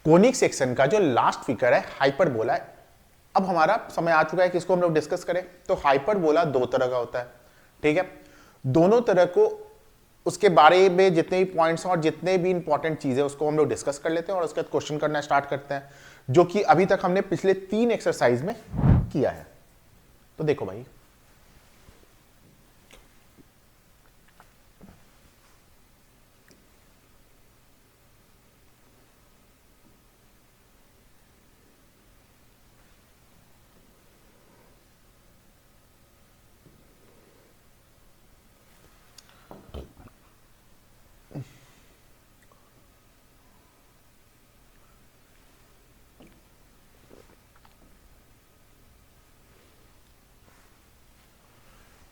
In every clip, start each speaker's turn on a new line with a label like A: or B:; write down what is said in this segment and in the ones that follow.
A: Conic section का जो last figure है हाइपरबोला है। अब हमारा समय आ चुका है कि इसको हम लोग डिस्कस करें। तो हाइपरबोला दो तरह का होता है, ठीक है। दोनों तरह को, उसके बारे में जितने भी पॉइंट्स हैं और जितने भी इंपॉर्टेंट चीजें उसको हम लोग डिस्कस कर लेते हैं और उसके बाद क्वेश्चन करना स्टार्ट करते हैं, जो कि अभी तक हमने पिछले 3 एक्सरसाइज में किया है। तो देखो भाई,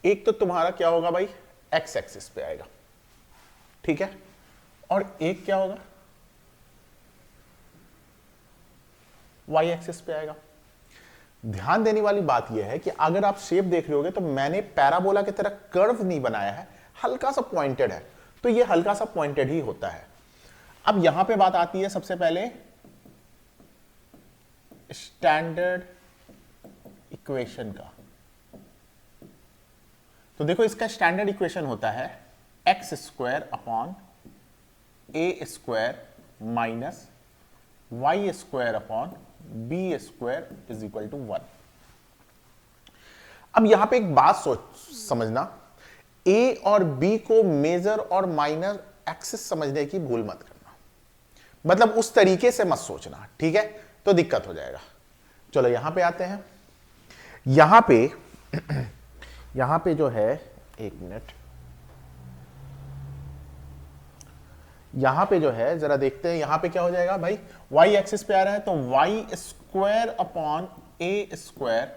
A: एक तो तुम्हारा क्या होगा भाई, एक्स एक्सिस पे आएगा, ठीक है, और एक क्या होगा, वाई एक्सिस पे आएगा। ध्यान देने वाली बात यह है कि अगर आप शेप देख रहे होगे तो मैंने पैराबोला की तरह कर्व नहीं बनाया है, हल्का सा पॉइंटेड है, तो ये हल्का सा पॉइंटेड ही होता है। अब यहां पे बात आती है सबसे पहले स्टैंडर्ड इक्वेशन का। तो देखो, इसका स्टैंडर्ड इक्वेशन होता है x square upon a square minus y square upon b square is equal to 1। अब यहां पे एक बात समझना, ए और बी को मेजर और माइनर एक्सिस समझने की भूल मत करना, मतलब उस तरीके से मत सोचना, ठीक है, तो दिक्कत हो जाएगा। चलो यहां पे आते हैं। यहां पे जो है, एक मिनट, यहां पे जो है जरा देखते हैं, यहां पे क्या हो जाएगा भाई, वाई एक्सिस पे आ रहा है तो y square upon a square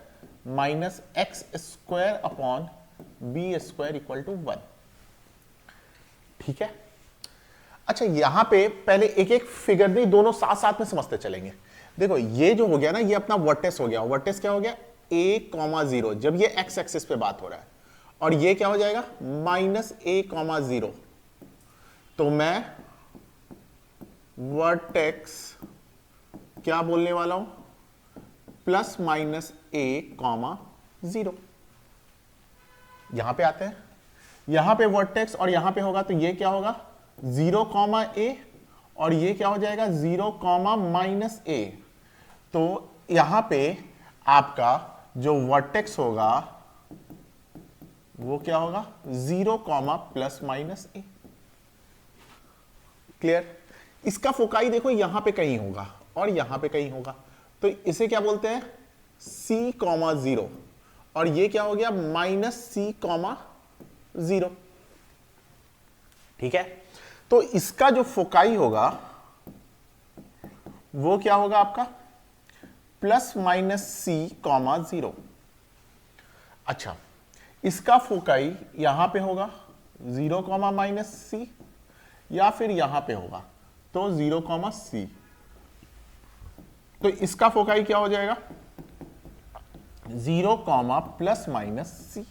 A: minus x square upon b square equal to 1, ठीक है। अच्छा, यहां पे पहले एक एक फिगर नहीं, दोनों साथ साथ में समझते चलेंगे। देखो, ये जो हो गया ना, ये अपना वर्टेक्स हो गया। वर्टेक्स क्या हो गया, a,0, जब ये एक्स एक्सिस पे बात हो रहा है, और ये क्या हो जाएगा, माइनस a,0। तो मैं वर्टेक्स क्या बोलने वाला हूं, प्लस माइनस a,0। यहां पे आते हैं, यहां पे वर्टेक्स और यहां पे होगा तो ये क्या होगा, 0,a, और ये क्या हो जाएगा 0, माइनस a। तो यहां पे आपका जो वर्टेक्स होगा वो क्या होगा, 0, प्लस माइनस a। क्लियर। इसका फोकाई देखो यहां पे कहीं होगा और यहां पे कहीं होगा, तो इसे क्या बोलते हैं, c,0, और ये क्या हो गया, माइनस c,0, ठीक है। तो इसका जो फोकाई होगा वो क्या होगा आपका, प्लस माइनस c,0। अच्छा, इसका फोकाई यहां पे होगा 0, माइनस c, या फिर यहां पे होगा तो 0, c। तो इसका फोकाई क्या हो जाएगा, 0, प्लस माइनस c।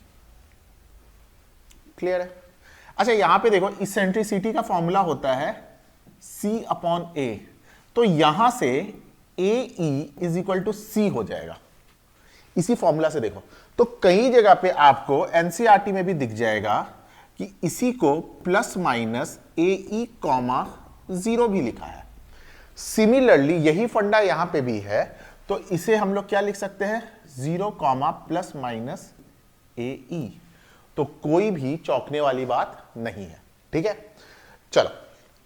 A: क्लियर है। अच्छा, यहां पे देखो, इसेंट्रिसिटी का फॉर्मूला होता है c अपॉन a, तो यहां से ए इज इक्वल टू सी हो जाएगा इसी फॉर्मूला से। देखो, तो कई जगह पे आपको एनसीईआरटी में भी दिख जाएगा कि इसी को प्लस माइनस AE,0 भी लिखा है। सिमिलरली यही फंडा यहां पे भी है, तो इसे हम लोग क्या लिख सकते हैं, 0, प्लस माइनस AE। तो कोई भी चौंकने वाली बात नहीं है, ठीक है। चलो,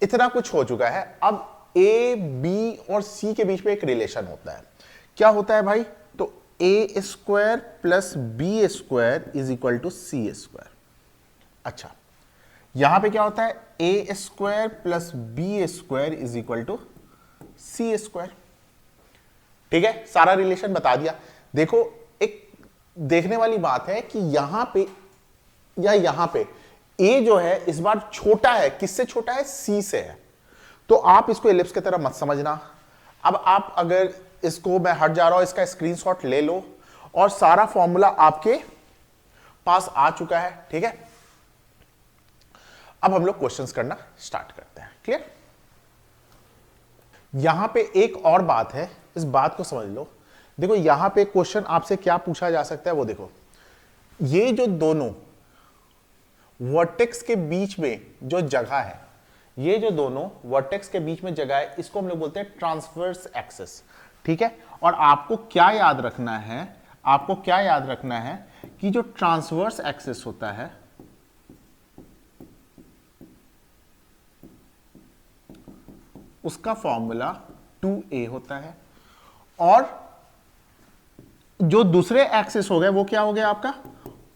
A: इतना कुछ हो चुका है। अब ए, बी और सी के बीच में एक रिलेशन होता है। क्या होता है भाई, तो a square plus b square is equal to c square. अच्छा, यहां पे क्या होता है, a square plus b square is equal to c square, ठीक है। सारा रिलेशन बता दिया। देखो, एक देखने वाली बात है कि यहां पे या यहां पे ए जो है इस बार छोटा है, किससे छोटा है, सी से है, तो आप इसको एलिप्स की तरह मत समझना। अब आप अगर इसको, मैं हट जा रहा हूं, इसका स्क्रीनशॉट ले लो, और सारा फॉर्मूला आपके पास आ चुका है, ठीक है। अब हम लोग क्वेश्चंस करना स्टार्ट करते हैं। क्लियर। यहां पे एक और बात है, इस बात को समझ लो। देखो यहां पे क्वेश्चन आपसे क्या पूछा जा सकता है वो देखो, ये जो दोनों वर्टेक्स के बीच में जो जगह है, ये जो दोनों वर्टेक्स के बीच में जगह है, इसको हम लोग बोलते हैं ट्रांसवर्स एक्सिस। ठीक है, और आपको क्या याद रखना है, आपको क्या याद रखना है कि जो ट्रांसवर्स एक्सिस होता है उसका फॉर्मूला 2a होता है, और जो दूसरे एक्सिस हो गए वो क्या हो गया आपका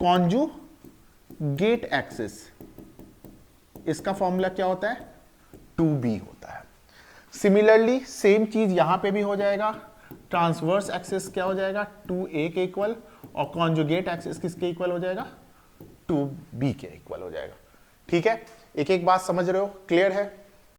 A: कॉन्जुगेट एक्सिस, इसका फॉर्मूला क्या होता है 2b होता है। सिमिलरली सेम चीज यहां पे भी हो जाएगा, ट्रांसवर्स एक्सिस क्या हो जाएगा 2a के इक्वल, और कॉन्जुगेट एक्सिस किसके इक्वल हो जाएगा 2b के इक्वल हो जाएगा। ठीक है, एक एक बात समझ रहे हो, क्लियर है।